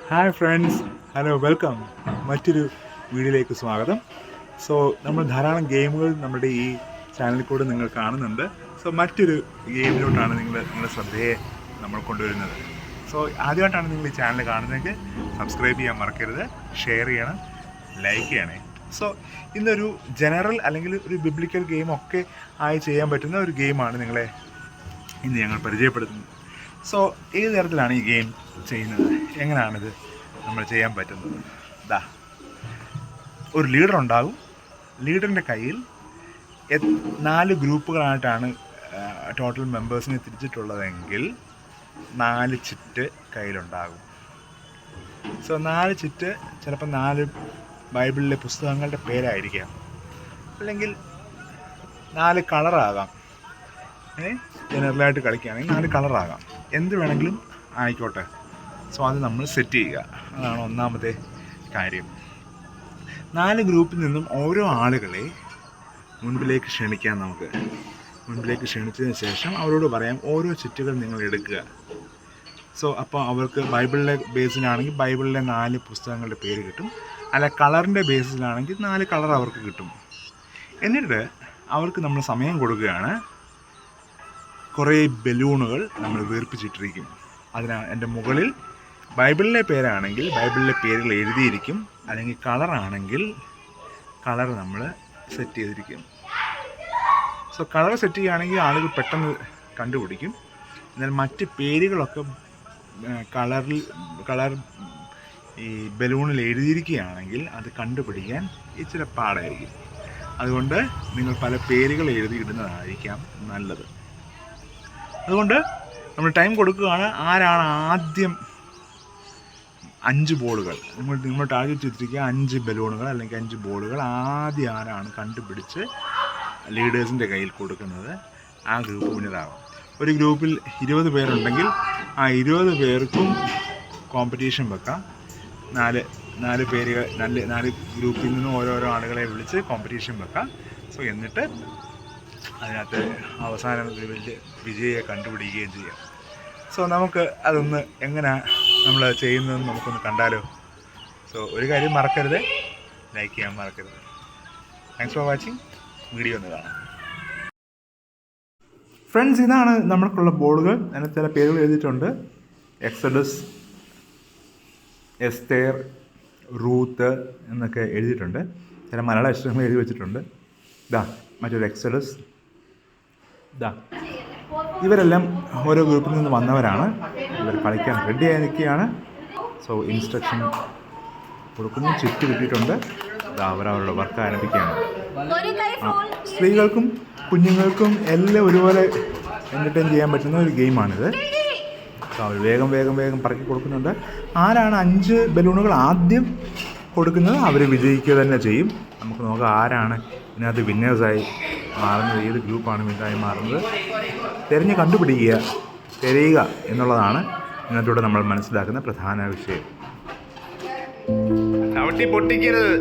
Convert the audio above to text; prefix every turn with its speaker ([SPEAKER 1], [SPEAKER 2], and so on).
[SPEAKER 1] Hi friends, hello, welcome. മറ്റൊരു വീഡിയോയിലേക്ക് സ്വാഗതം. സോ നമ്മൾ ധാരാളം ഗെയിമുകൾ നമ്മുടെ ഈ ചാനലിൽ കൂടെ നിങ്ങൾ കാണുന്നുണ്ട്. സോ മറ്റൊരു ഗെയിമിലോട്ടാണ് നിങ്ങളുടെ ശ്രദ്ധയെ നമ്മൾ കൊണ്ടുവരുന്നത്. സോ ആദ്യമായിട്ടാണ് നിങ്ങൾ ഈ ചാനൽ കാണുന്നതെങ്കിൽ സബ്സ്ക്രൈബ് ചെയ്യാൻ മറക്കരുത്, ഷെയർ ചെയ്യണം, ലൈക്ക് ചെയ്യണേ. സോ ഇന്നൊരു ജനറൽ അല്ലെങ്കിൽ ഒരു ബിബ്ലിക്കൽ ഗെയിമൊക്കെ ആയി ചെയ്യാൻ പറ്റുന്ന ഒരു ഗെയിമാണ് നിങ്ങളെ ഇന്ന് ഞങ്ങൾ പരിചയപ്പെടുത്തുന്നത്. സോ ഏത് തരത്തിലാണ് ഈ ഗെയിം ചെയ്യുന്നത്, എങ്ങനെയാണിത് നമ്മൾ ചെയ്യാൻ പറ്റുന്നത്? ഒരു ലീഡർ ഉണ്ടാകും. ലീഡറിൻ്റെ കയ്യിൽ 4 ഗ്രൂപ്പുകളായിട്ടാണ് ടോട്ടൽ മെമ്പേഴ്സിനെ തിരിച്ചിട്ടുള്ളതെങ്കിൽ 4 ചിറ്റ് കയ്യിലുണ്ടാകും. സോ 4 ചിറ്റ് ചിലപ്പോൾ 4 ബൈബിളിലെ പുസ്തകങ്ങളുടെ പേരായിരിക്കാം, അല്ലെങ്കിൽ 4 കളറാകാം. ജനറലായിട്ട് കളിക്കുകയാണെങ്കിൽ 4 കളറാകാം, എന്ത് വേണമെങ്കിലും ആയിക്കോട്ടെ. സോ അത് നമ്മൾ സെറ്റ് ചെയ്യുക, അതാണ് ഒന്നാമത്തെ കാര്യം. 4 ഗ്രൂപ്പിൽ നിന്നും ഓരോ ആളുകളെ മുൻപിലേക്ക് ക്ഷണിക്കാം. നമുക്ക് മുൻപിലേക്ക് ക്ഷണിച്ചതിന് ശേഷം അവരോട് പറയാം ഓരോ ചിറ്റുകൾ നിങ്ങൾ എടുക്കുക. സോ അപ്പോൾ അവർക്ക് ബൈബിളിലെ ബേസിലാണെങ്കിൽ ബൈബിളിലെ 4 പുസ്തകങ്ങളുടെ പേര് കിട്ടും, അല്ല കളറിൻ്റെ ബേസിലാണെങ്കിൽ 4 കളർ അവർക്ക് കിട്ടും. എന്നിട്ട് അവർക്ക് നമ്മൾ സമയം കൊടുക്കുകയാണ്. കുറേ ബലൂണുകൾ നമ്മൾ വീർപ്പിച്ചിട്ടിരിക്കും. എൻ്റെ മുകളിൽ ബൈബിളിലെ പേരാണെങ്കിൽ ബൈബിളിലെ പേരുകൾ എഴുതിയിരിക്കും, അല്ലെങ്കിൽ കളറാണെങ്കിൽ കളർ നമ്മൾ സെറ്റ് ചെയ്തിരിക്കും. സോ കളർ സെറ്റ് ചെയ്യുകയാണെങ്കിൽ ആളുകൾ പെട്ടെന്ന് കണ്ടുപിടിക്കും. എന്നാൽ മറ്റ് പേരുകളൊക്കെ കളർ ഈ ബലൂണിൽ എഴുതിയിരിക്കുകയാണെങ്കിൽ അത് കണ്ടുപിടിക്കാൻ ഇച്ചിരി പാടായിരിക്കും. അതുകൊണ്ട് നിങ്ങൾ പല പേരുകൾ എഴുതിയിടുന്നതായിരിക്കാം നല്ലത്. അതുകൊണ്ട് നമ്മൾ ടൈം കൊടുക്കുകയാണ്. ആരാണ് ആദ്യം 5 ബോളുകൾ, നിങ്ങൾ ടാർഗറ്റ് ചെയ്തിരിക്കുക 5 ബലൂണുകൾ അല്ലെങ്കിൽ 5 ബോളുകൾ ആദ്യം ആരാണ് കണ്ടുപിടിച്ച് ലീഡേഴ്സിൻ്റെ കയ്യിൽ കൊടുക്കുന്നത്, ആ ഗ്രൂപ്പ് വിന്നറാകും. ഒരു ഗ്രൂപ്പിൽ 20 പേരുണ്ടെങ്കിൽ ആ 20 പേർക്കും കോമ്പറ്റീഷൻ വെക്കാം. 4 പേരുകൾ 4 ഗ്രൂപ്പിൽ നിന്നും ഓരോരോ ആളുകളെ വിളിച്ച് കോമ്പറ്റീഷൻ വെക്കാം. സോ എന്നിട്ട് അതിനകത്ത് അവസാനം വലിയ വിജയിയെ കണ്ടുപിടിക്കുകയും ചെയ്യാം. സോ നമുക്ക് അതൊന്ന് എങ്ങനെയാണ് നമ്മൾ ചെയ്യുന്നതെന്ന് നമുക്കൊന്ന് കണ്ടാലോ. സോ ഒരു കാര്യം മറക്കരുത്, ലൈക്ക് ചെയ്യാൻ മറക്കരുത്. Thanks for watching. വീഡിയോ ഒന്ന് കാണാം. ഫ്രണ്ട്സ്, ഇതാണ് നമ്മൾക്കുള്ള ബോർഡുകൾ. അതിനകത്ത് ചില പേരുകൾ എഴുതിയിട്ടുണ്ട്. എക്സഡസ്, എസ്തേർ, റൂത്ത് എന്നൊക്കെ എഴുതിയിട്ടുണ്ട്. ചില മലയാള അക്ഷരങ്ങൾ എഴുതി വെച്ചിട്ടുണ്ട്. മറ്റൊരു എക്സഡസ്. ഇവരെല്ലാം ഓരോ ഗ്രൂപ്പിൽ നിന്ന് വന്നവരാണ്. ഇവർ കളിക്കാൻ റെഡിയായി നിൽക്കുകയാണ്. സോ ഇൻസ്ട്രക്ഷൻ കൊടുക്കുന്നു. ചിറ്റ് കിട്ടിയിട്ടുണ്ട്. അവരവരുടെ വർക്ക് ആരംഭിക്കുകയാണ്. സ്ത്രീകൾക്കും കുഞ്ഞുങ്ങൾക്കും എല്ലാം ഒരുപോലെ എൻ്റർടൈൻ ചെയ്യാൻ പറ്റുന്ന ഒരു ഗെയിമാണിത്. സോ അവർ വേഗം വേഗം വേഗം പറക്കി കൊടുക്കുന്നുണ്ട്. ആരാണ് 5 ബലൂണുകൾ ആദ്യം കൊടുക്കുന്നത് അവർ വിജയിക്കുക തന്നെ ചെയ്യും. നമുക്ക് നോക്കാം ആരാണ് ഇതിനകത്ത് വിന്നേഴ്സായി മാറുന്നത്, ഏത് ഗ്രൂപ്പാണ് വിന്നറായി മാറുന്നത്. തിരയുക എന്നുള്ളതാണ് ഇന്നത്തൂടെ നമ്മൾ മനസ്സിലാക്കുന്ന പ്രധാന വിഷയം. ചവിട്ടി പൊട്ടിക്കരുത്.